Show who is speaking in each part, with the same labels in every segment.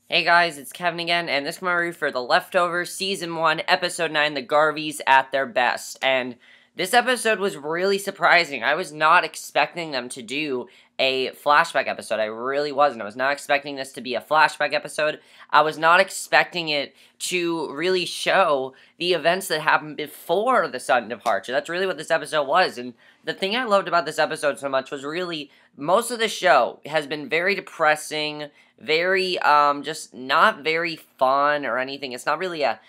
Speaker 1: Hey guys, it's Kevin again, and this is my review for The Leftovers, Season 1, Episode 9, The Garveys at Their Best. And this episode was really surprising. I was not expecting them to do a flashback episode. I really wasn't. I was not expecting this to be a flashback episode. I was not expecting it to really show the events that happened before the sudden departure. That's really what this episode was. And the thing I loved about this episode so much was really most of the show has been very depressing, very, just not very fun or anything. It's not really a,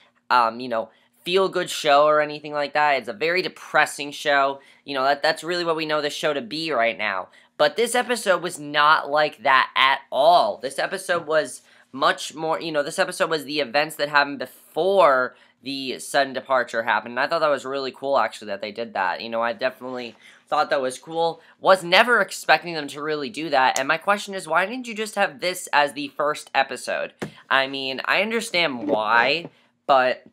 Speaker 1: feel-good show or anything like that. It's a very depressing show. That's really what we know this show to be right now. But this episode was not like that at all. This episode was much more, this episode was the events that happened before the sudden departure happened. And I thought that was really cool, actually, that they did that. I definitely thought that was cool. Was never expecting them to really do that. And my question is, why didn't you just have this as the first episode? I mean, I understand why, but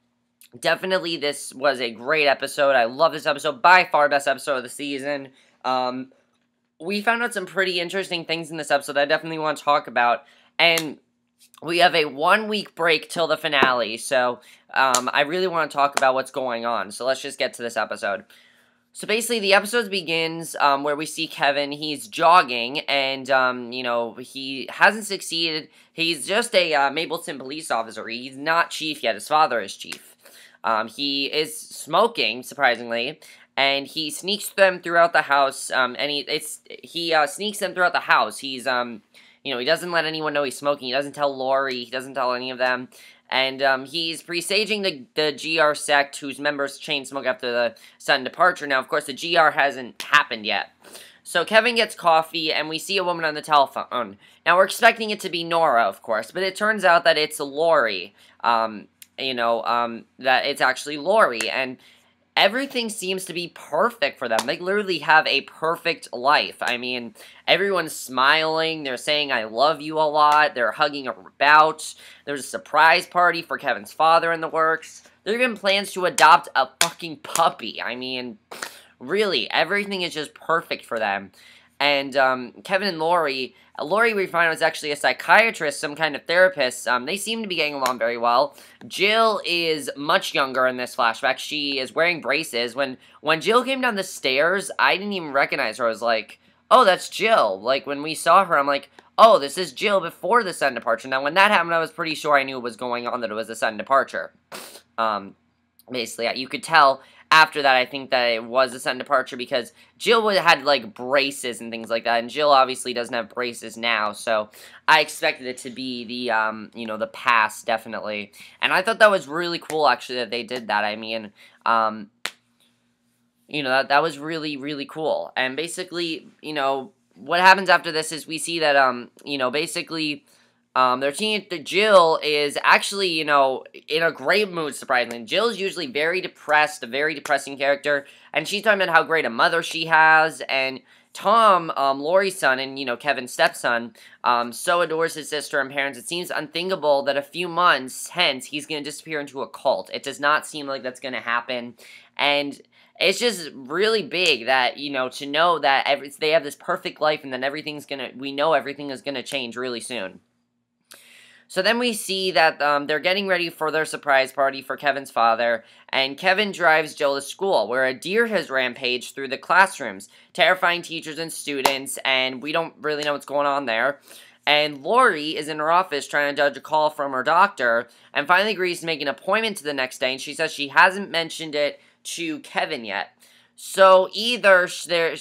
Speaker 1: definitely this was a great episode. I love this episode. By far best episode of the season. We found out some pretty interesting things in this episode that I definitely want to talk about. And we have a 1-week break till the finale, so I really want to talk about what's going on. So let's just get to this episode. So basically, the episode begins where we see Kevin. He's jogging, and, he hasn't succeeded. He's just a Mapleton police officer. He's not chief yet. His father is chief. He is smoking, surprisingly, and he sneaks them throughout the house, and he sneaks them throughout the house. He's, he doesn't let anyone know he's smoking. He doesn't tell Laurie. He doesn't tell any of them. And he's presaging the GR sect whose members chain smoke after the sudden departure. Now, of course, the GR hasn't happened yet. So Kevin gets coffee, and we see a woman on the telephone. Now, we're expecting it to be Nora, of course, but it turns out that it's Laurie. That it's actually Laurie, and everything seems to be perfect for them. They literally have a perfect life. I mean, everyone's smiling. They're saying, I love you a lot. They're hugging about. There's a surprise party for Kevin's father in the works. There are even plans to adopt a fucking puppy. I mean, really, everything is just perfect for them. And Kevin and Laurie, we find out is actually a psychiatrist, some kind of therapist. They seem to be getting along very well. Jill is much younger in this flashback. She is wearing braces. When Jill came down the stairs, I didn't even recognize her. I was like, oh, that's Jill. Like, when we saw her, I'm like, oh, this is Jill before the sudden departure. Now, when that happened, I was pretty sure I knew what was going on, that it was a sudden departure. Basically, you could tell after that, I think that it was a sudden departure because Jill had, like, braces and things like that, and Jill obviously doesn't have braces now, so I expected it to be the, the past, definitely. And I thought that was really cool, actually, that they did that. I mean, that was really, really cool. And basically, what happens after this is we see that, basically, Jill is actually, in a great mood, surprisingly. Jill's usually very depressed, a very depressing character, and she's talking about how great a mother she has, and Tom, Laurie's son, and, Kevin's stepson, so adores his sister and parents. It seems unthinkable that a few months hence, he's going to disappear into a cult. It does not seem like that's going to happen, and it's just really big that, to know that they have this perfect life, and then we know everything is going to change really soon. So then we see that they're getting ready for their surprise party for Kevin's father, and Kevin drives Jill to school, where a deer has rampaged through the classrooms, terrifying teachers and students, and we don't really know what's going on there. And Laurie is in her office trying to dodge a call from her doctor, and finally agrees to make an appointment to the next day, and she says she hasn't mentioned it to Kevin yet. So there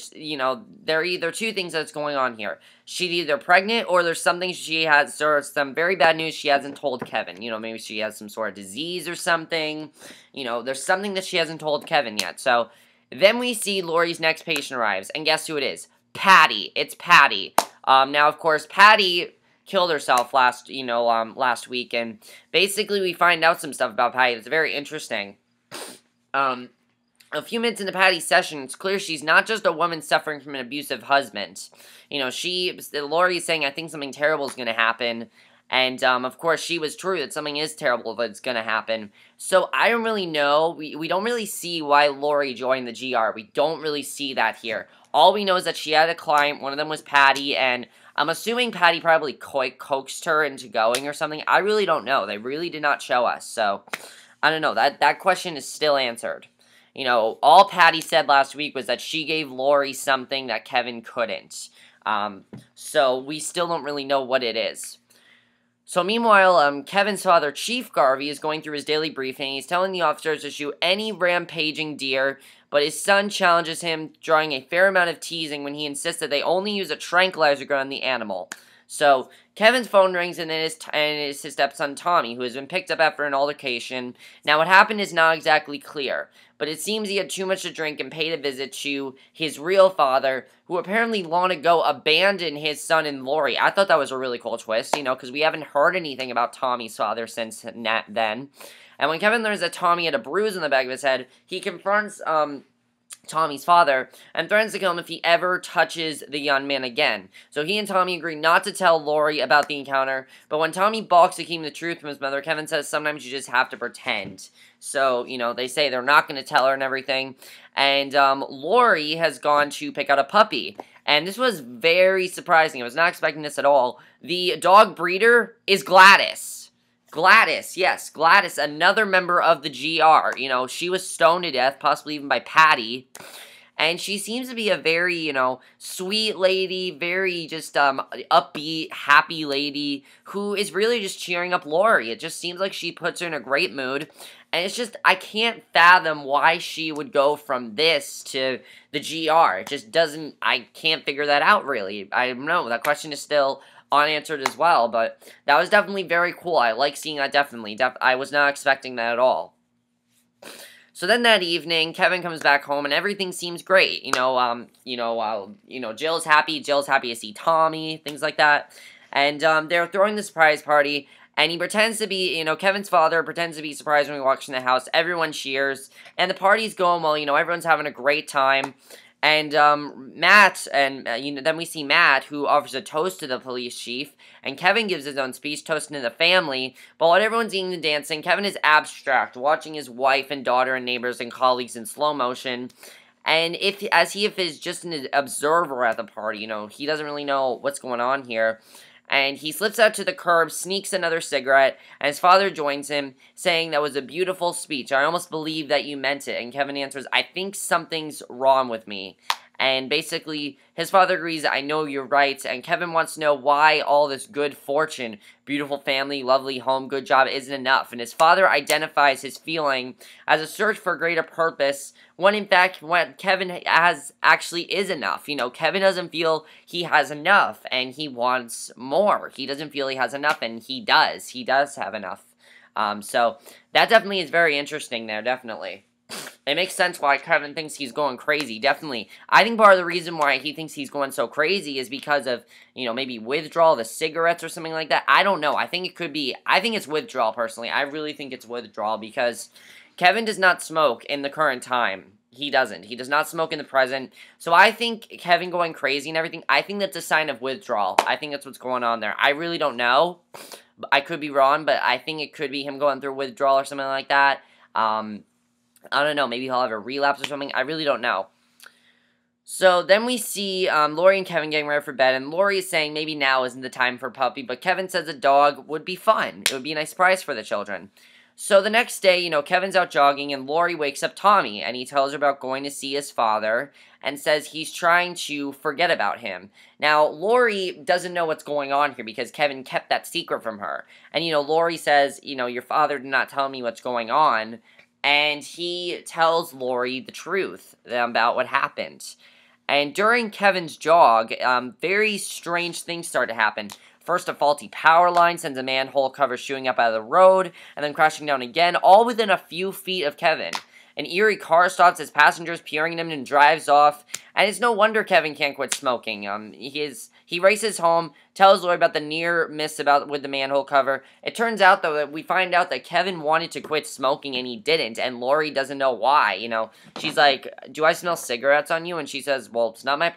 Speaker 1: are either two things that's going on here. She's either pregnant or there's something she has, or some very bad news she hasn't told Kevin. Maybe she has some sort of disease or something. There's something that she hasn't told Kevin yet. So then we see Laurie's next patient arrives, and guess who it is? Patty. It's Patty. Now, of course, Patty killed herself last week, and basically we find out some stuff about Patty that's very interesting. A few minutes into Patty's session, it's clear she's not just a woman suffering from an abusive husband. Laurie is saying, I think something terrible is going to happen. And, of course, she was true that something is terrible that's going to happen. So, I don't really know. We don't really see why Laurie joined the GR. We don't really see that here. All we know is that she had a client. One of them was Patty. And I'm assuming Patty probably coaxed her into going or something. I really don't know. They really did not show us, so I don't know. That question is still answered. You know, all Patty said last week was that she gave Laurie something that Kevin couldn't. So we still don't really know what it is. So meanwhile, Kevin's father, Chief Garvey, is going through his daily briefing. He's telling the officers to shoot any rampaging deer, but his son challenges him, drawing a fair amount of teasing when he insists that they only use a tranquilizer gun on the animal. So Kevin's phone rings, and it's his stepson Tommy, who has been picked up after an altercation. Now, what happened is not exactly clear, but it seems he had too much to drink and paid a visit to his real father, who apparently long ago abandoned his son and Laurie. I thought that was a really cool twist, you know, because we haven't heard anything about Tommy's father since then. And when Kevin learns that Tommy had a bruise on the back of his head, he confronts Tommy's father and threatens to kill him if he ever touches the young man again. So he and Tommy agree not to tell Laurie about the encounter, but when Tommy balks at keeping the truth from his mother, Kevin says sometimes you just have to pretend. So, you know, they say they're not going to tell her and everything. And Laurie has gone to pick out a puppy. And this was very surprising. I was not expecting this at all. The dog breeder is Gladys. Gladys, yes, Gladys, another member of the GR. You know, she was stoned to death, possibly even by Patty. And she seems to be a very, you know, sweet lady, very just upbeat, happy lady who is really just cheering up Laurie. It just seems like she puts her in a great mood. And it's just, I can't fathom why she would go from this to the GR. It just doesn't, I can't figure that out, really. I don't know, that question is still unanswered as well, but that was definitely very cool. I like seeing that, definitely. I was not expecting that at all. So then that evening, Kevin comes back home and everything seems great. Jill's happy. Jill's happy to see Tommy, things like that. And they're throwing the surprise party, and he pretends to be, Kevin's father pretends to be surprised when he walks in the house. Everyone cheers, and the party's going well. Everyone's having a great time. And Matt, then we see Matt, who offers a toast to the police chief, and Kevin gives his own speech toasting to the family. But while everyone's eating and dancing, Kevin is abstract, watching his wife and daughter and neighbors and colleagues in slow motion. And if is just an observer at the party, he doesn't really know what's going on here. And he slips out to the curb, sneaks another cigarette, and his father joins him, saying that was a beautiful speech. I almost believe that you meant it. And Kevin answers, I think something's wrong with me. And basically, his father agrees, I know you're right, and Kevin wants to know why all this good fortune, beautiful family, lovely home, good job isn't enough. And his father identifies his feeling as a search for a greater purpose, when in fact, what Kevin has actually is enough. Kevin doesn't feel he has enough, and he wants more. He doesn't feel he has enough, and he does. He does have enough. So, that definitely is very interesting there, definitely. It makes sense why Kevin thinks he's going crazy, definitely. I think part of the reason why he thinks he's going so crazy is because of, maybe withdrawal, the cigarettes or something like that. I don't know. I think it's withdrawal, personally. I really think it's withdrawal because Kevin does not smoke in the current time. He doesn't. He does not smoke in the present. So I think Kevin going crazy and everything, I think that's a sign of withdrawal. I think that's what's going on there. I really don't know. I could be wrong, but I think it could be him going through withdrawal or something like that. I don't know, maybe he'll have a relapse or something. I really don't know. So then we see Laurie and Kevin getting ready for bed, and Laurie is saying maybe now isn't the time for a puppy, but Kevin says a dog would be fun. It would be a nice surprise for the children. So the next day, Kevin's out jogging, and Laurie wakes up Tommy, and he tells her about going to see his father, and says he's trying to forget about him. Now, Laurie doesn't know what's going on here, because Kevin kept that secret from her. And, Laurie says, your father did not tell me what's going on. And he tells Laurie the truth about what happened. And during Kevin's jog, very strange things start to happen. First, a faulty power line sends a manhole cover shooting up out of the road, and then crashing down again, all within a few feet of Kevin. An eerie car stops as passengers peering at him and drives off, and it's no wonder Kevin can't quit smoking. He races home, tells Laurie about the near miss with the manhole cover. It turns out, though, that we find out that Kevin wanted to quit smoking and he didn't, and Laurie doesn't know why, She's like, do I smell cigarettes on you? And she says, well, it's not my,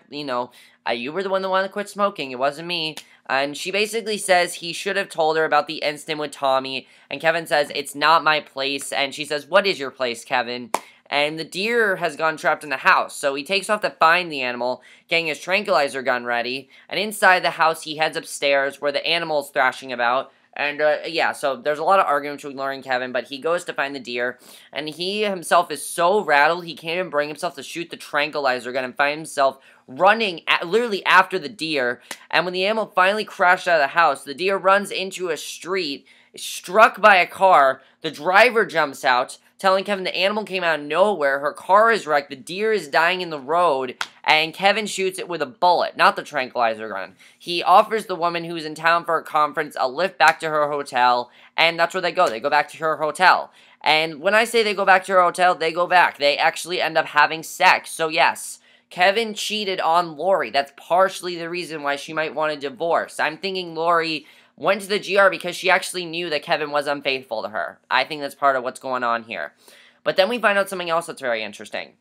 Speaker 1: you were the one that wanted to quit smoking, it wasn't me. And she basically says he should have told her about the incident with Tommy, and Kevin says, it's not my place, and she says, what is your place, Kevin? and the deer has gone trapped in the house. So he takes off to find the animal, getting his tranquilizer gun ready, and inside the house he heads upstairs where the animal is thrashing about. And, yeah, so there's a lot of argument between Laurie and Kevin, but he goes to find the deer, and he himself is so rattled, he can't even bring himself to shoot the tranquilizer gun and find himself running literally after the deer. And when the animal finally crashed out of the house, the deer runs into a street, struck by a car. The driver jumps out, telling Kevin the animal came out of nowhere, her car is wrecked, the deer is dying in the road, and Kevin shoots it with a bullet, not the tranquilizer gun. He offers the woman who's in town for a conference a lift back to her hotel, and that's where they go. They go back to her hotel. And when I say they go back to her hotel, they go back. They actually end up having sex. So yes, Kevin cheated on Laurie. That's partially the reason why she might want a divorce. I'm thinking Laurie went to the GR because she actually knew that Kevin was unfaithful to her. I think that's part of what's going on here. But then we find out something else that's very interesting.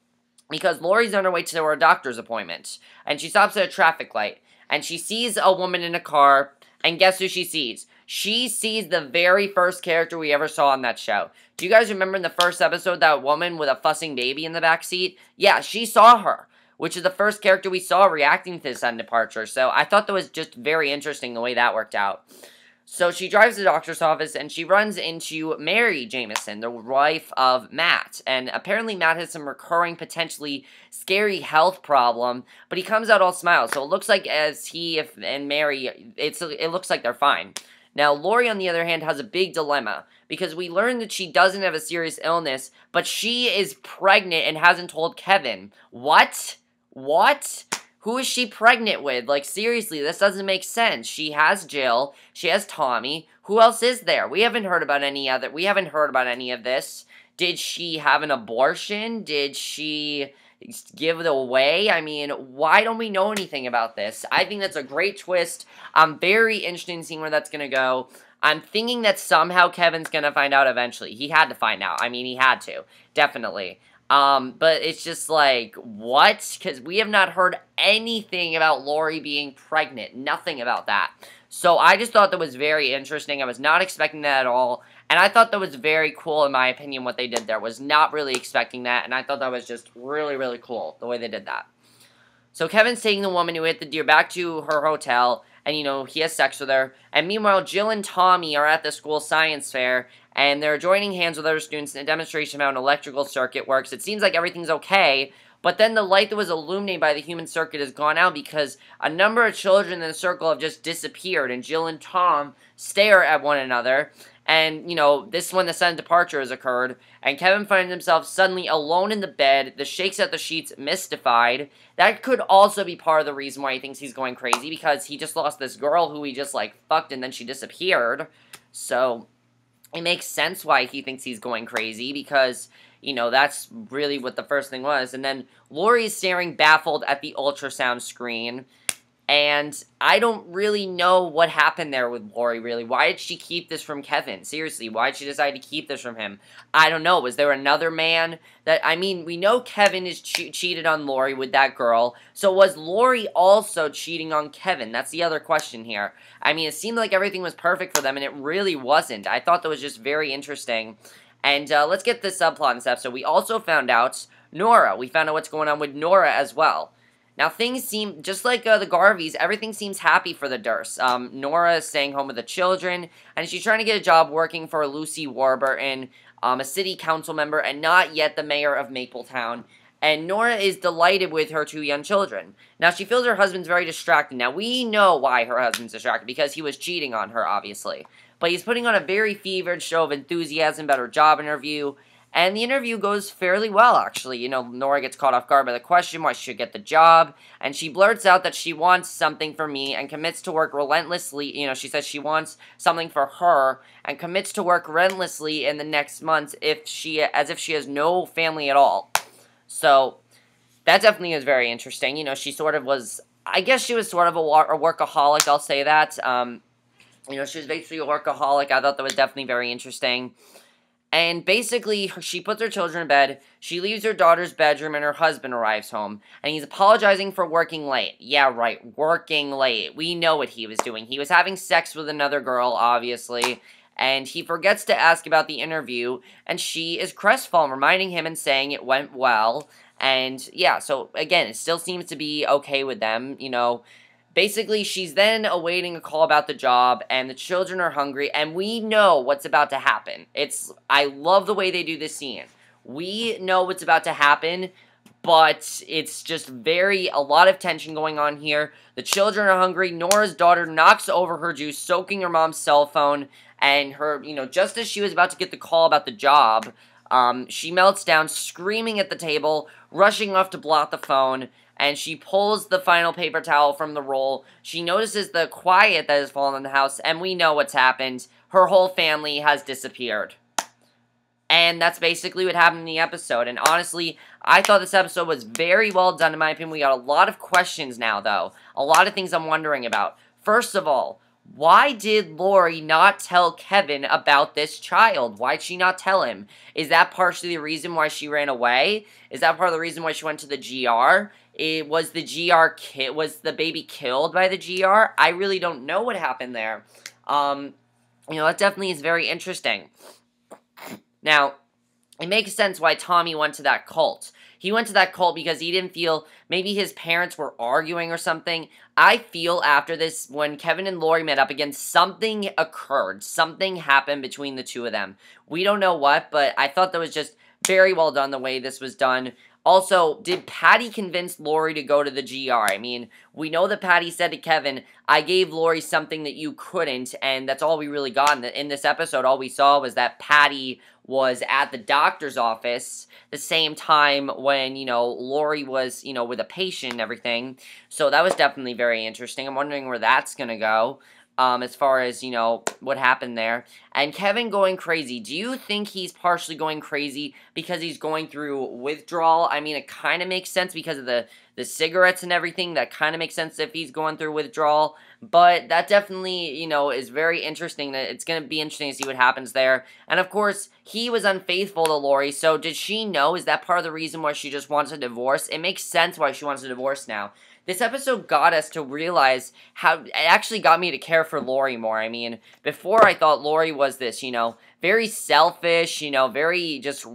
Speaker 1: Because Laurie's on her way to her doctor's appointment, and she stops at a traffic light, and she sees a woman in a car, and guess who she sees? She sees the very first character we ever saw on that show. Do you guys remember in the first episode that woman with a fussing baby in the backseat? Yeah, she saw her, which is the first character we saw reacting to this sudden departure. So I thought that was just very interesting the way that worked out. So she drives to the doctor's office, and she runs into Mary Jameson, the wife of Matt. And apparently Matt has some recurring, potentially scary health problem, but he comes out all smiles. So it looks like and Mary, it looks like they're fine. Now, Laurie, on the other hand, has a big dilemma, because we learned that she doesn't have a serious illness, but she is pregnant and hasn't told Kevin. What? What? Who is she pregnant with? Like, seriously, this doesn't make sense. She has Jill. She has Tommy. Who else is there? We haven't heard about any of this. Did she have an abortion? Did she give it away? I mean, why don't we know anything about this? I think that's a great twist. I'm very interested in seeing where that's going to go. I'm thinking that somehow Kevin's going to find out eventually. He had to find out. I mean, he had to. Definitely. But it's just like, what? Because we have not heard anything about Laurie being pregnant. Nothing about that. So I just thought that was very interesting. I was not expecting that at all. And I thought that was very cool, in my opinion, what they did there. Was not really expecting that. And I thought that was just really, really cool, the way they did that. So Kevin's taking the woman who hit the deer back to her hotel. And, you know, he has sex with her. And meanwhile, Jill and Tommy are at the school science fair. And they're joining hands with other students in a demonstration of how an electrical circuit works. It seems like everything's okay, but then the light that was illuminated by the human circuit has gone out because a number of children in the circle have just disappeared, and Jill and Tom stare at one another. And, you know, this is when the sudden departure has occurred, and Kevin finds himself suddenly alone in the bed, the shakes at the sheets mystified. That could also be part of the reason why he thinks he's going crazy, because he just lost this girl who he just, like, fucked, and then she disappeared. So it makes sense why he thinks he's going crazy, because, you know, that's really what the first thing was. And then Laurie's staring baffled at the ultrasound screen, and I don't really know what happened there with Laurie, really. Why did she keep this from Kevin? Seriously, why did she decide to keep this from him? I don't know. Was there another man that, I mean, we know Kevin is cheated on Laurie with that girl, so was Laurie also cheating on Kevin? That's the other question here. I mean, it seemed like everything was perfect for them, and it really wasn't. I thought that was just very interesting. And let's get this subplot in this episode. We also found out Nora. We found out what's going on with Nora as well. Now, things seem, just like the Garveys, everything seems happy for the Dursts. Nora is staying home with the children, and she's trying to get a job working for Lucy Warburton, a city council member, and not yet the mayor of Mapletown. And Nora is delighted with her two young children. Now, she feels her husband's very distracted. Now, we know why her husband's distracted, because he was cheating on her, obviously. But he's putting on a very fevered show of enthusiasm about her job interview. And the interview goes fairly well, actually. You know, Nora gets caught off guard by the question why she should get the job. And she blurts out that she wants something for me and commits to work relentlessly. You know, she says she wants something for her and commits to work relentlessly in the next months as if she has no family at all. So, that definitely is very interesting. You know, she sort of was, I guess she was sort of a workaholic, I'll say that. You know, she was basically a workaholic. I thought that was definitely very interesting. And basically, she puts her children in bed, she leaves her daughter's bedroom, and her husband arrives home. And he's apologizing for working late. Yeah, right, working late. We know what he was doing. He was having sex with another girl, obviously. and he forgets to ask about the interview, and she is crestfallen, reminding him and saying it went well. And yeah, so again, it still seems to be okay with them, you know. Basically, she's then awaiting a call about the job, and the children are hungry, and we know what's about to happen. I love the way they do this scene. We know what's about to happen, but it's just a lot of tension going on here. The children are hungry. Nora's daughter knocks over her juice, soaking her mom's cell phone, and her, just as she was about to get the call about the job, she melts down, screaming at the table, rushing off to block the phone, and she pulls the final paper towel from the roll. She notices the quiet that has fallen in the house, and we know what's happened. Her whole family has disappeared. And that's basically what happened in the episode. And honestly, I thought this episode was very well done in my opinion. We got a lot of questions now, though. A lot of things I'm wondering about. First of all, why did Laurie not tell Kevin about this child? Why'd she not tell him? Is that partially the reason why she ran away? Is that part of the reason why she went to the GR? Was the baby killed by the GR? I really don't know what happened there. That definitely is very interesting. Now, it makes sense why Tommy went to that cult. He went to that cult because he didn't feel, maybe his parents were arguing or something. I feel after this, when Kevin and Laurie met up again, something occurred. Something happened between the two of them. We don't know what, but I thought that was just very well done the way this was done. Also, did Patty convince Laurie to go to the GR? I mean, we know that Patty said to Kevin, I gave Laurie something that you couldn't, and that's all we really got in this episode. All we saw was that Patty was at the doctor's office the same time when, Laurie was, with a patient and everything. So that was definitely very interesting. I'm wondering where that's going to go. As far as, what happened there. And Kevin going crazy. Do you think he's partially going crazy because he's going through withdrawal? I mean, it kind of makes sense because of the cigarettes and everything. That kind of makes sense if he's going through withdrawal. But that definitely, is very interesting. It's going to be interesting to see what happens there. And, of course, he was unfaithful to Laurie. So, did she know? Is that part of the reason why she just wants a divorce? It makes sense why she wants a divorce now. This episode got us to realize how, it actually got me to care for Laurie more. I mean, before I thought Laurie was this, very selfish, very just,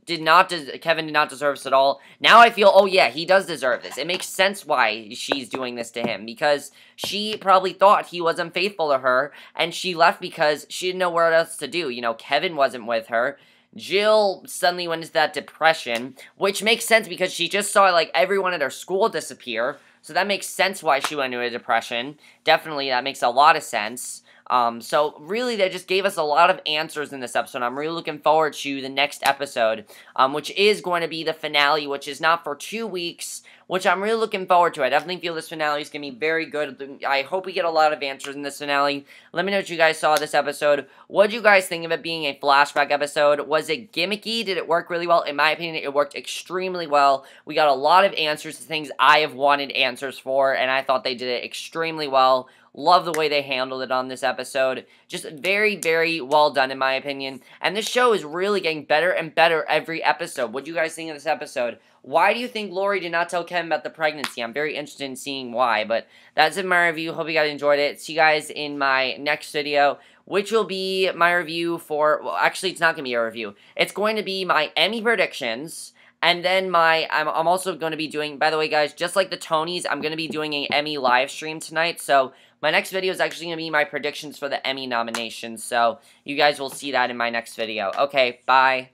Speaker 1: Kevin did not deserve this at all. Now I feel, oh yeah, he does deserve this. It makes sense why she's doing this to him, because she probably thought he was unfaithful to her, and she left because she didn't know what else to do. Kevin wasn't with her. Jill suddenly went into that depression, which makes sense because she just saw, everyone at her school disappear. So that makes sense why she went into a depression. Definitely, that makes a lot of sense. So really, they just gave us a lot of answers in this episode. I'm really looking forward to the next episode, which is going to be the finale, which is not for 2 weeks, which I'm really looking forward to. I definitely feel this finale is going to be very good. I hope we get a lot of answers in this finale. Let me know what you guys saw this episode. What did you guys think of it being a flashback episode? Was it gimmicky? Did it work really well? In my opinion, it worked extremely well. We got a lot of answers to things I have wanted answers for, and I thought they did it extremely well. Love the way they handled it on this episode. Just very, very well done in my opinion. And this show is really getting better and better every episode. What do you guys think of this episode? Why do you think Laurie did not tell Kevin about the pregnancy? I'm very interested in seeing why. But that's it, my review. Hope you guys enjoyed it. See you guys in my next video, which will be my review for... Well, actually, it's not going to be a review. It's going to be my Emmy predictions. And then I'm also going to be doing, by the way, guys, just like the Tonys, I'm going to be doing an Emmy live stream tonight. So my next video is actually going to be my predictions for the Emmy nominations. So you guys will see that in my next video. Okay, bye.